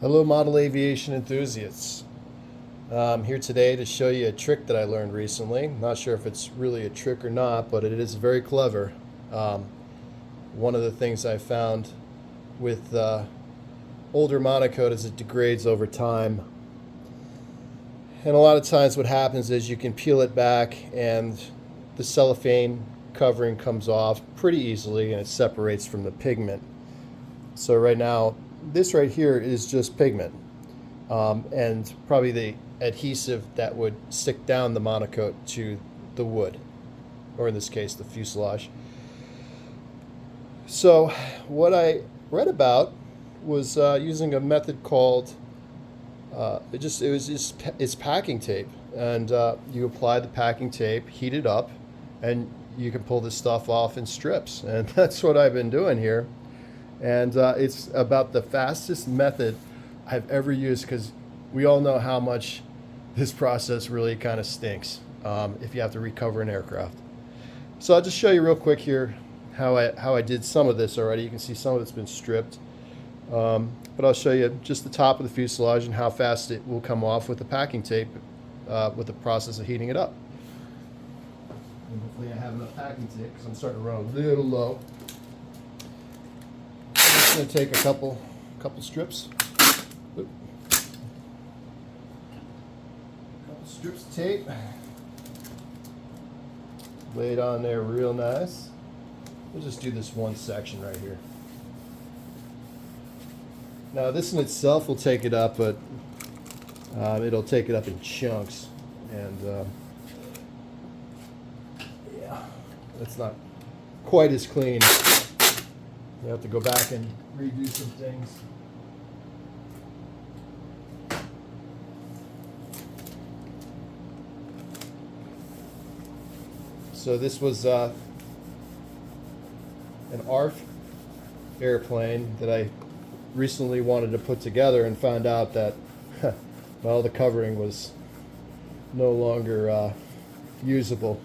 Hello, model aviation enthusiasts. I'm here today to show you a trick that I learned recently. Not sure if it's really a trick or not, but it is very clever. One of the things I found with older MonoKote is it degrades over time. And a lot of times what happens is you can peel it back and the cellophane covering comes off pretty easily and it separates from the pigment. So right now, this right here is just pigment, and probably the adhesive that would stick down the MonoKote to the wood, or in this case, the fuselage. So what I read about was using a method called it's packing tape, and you apply the packing tape, heat it up, and you can pull this stuff off in strips, and that's what I've been doing here. And it's about the fastest method I've ever used, because we all know how much this process really kind of stinks if you have to recover an aircraft. So I'll just show you real quick here how I did some of this already. You can see some of it's been stripped. But I'll show you just the top of the fuselage and how fast it will come off with the packing tape with the process of heating it up. And hopefully I have enough packing tape because I'm starting to run a little low. I'm going to take a couple strips. Oop. Couple strips of tape. Lay it on there real nice. We'll just do this one section right here. Now this in itself will take it up, but it'll take it up in chunks, and yeah, that's not quite as clean. You have to go back and redo some things. So this was an ARF airplane that I recently wanted to put together, and found out that well, the covering was no longer usable.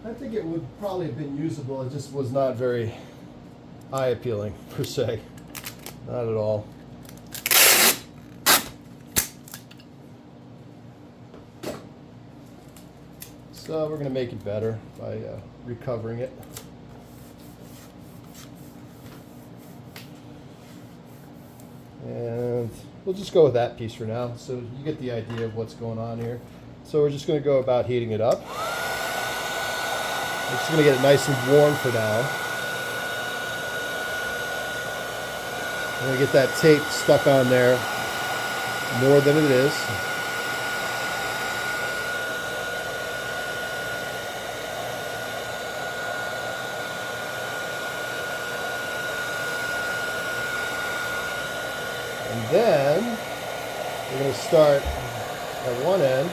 I think it would probably have been usable, it just was not very eye appealing per se. Not at all. So we're going to make it better by recovering it. And we'll just go with that piece for now, so you get the idea of what's going on here. So we're just going to go about heating it up. We're just going to get it nice and warm for now. I'm going to get that tape stuck on there more than it is. And then we're going to start at one end.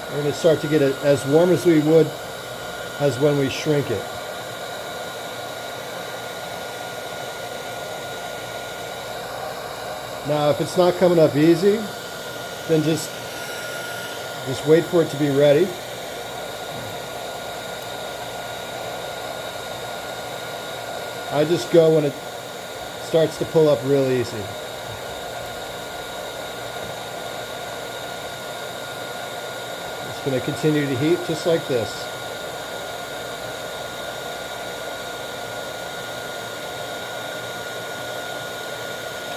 We're going to start to get it as warm as we would as when we shrink it. Now, if it's not coming up easy, then just wait for it to be ready. I just go when it starts to pull up real easy. It's going to continue to heat just like this.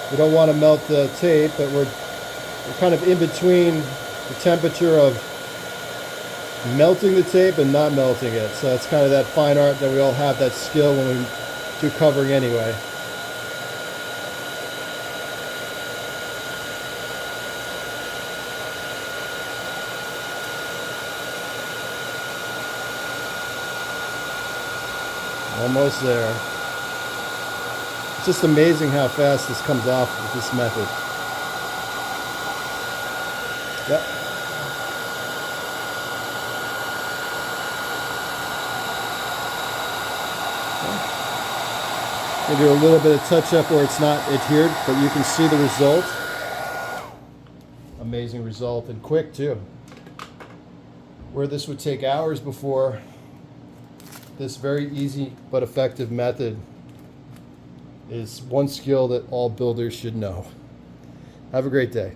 We don't want to melt the tape, but we're kind of in between the temperature of melting the tape and not melting it. So it's kind of that fine art that we all have that skill when we do covering anyway. Almost there. It's just amazing how fast this comes off with this method. Yep. Maybe a little bit of touch up where it's not adhered, but you can see the result. Amazing result, and quick too. Where this would take hours before, this very easy but effective method is one skill that all builders should know. Have a great day.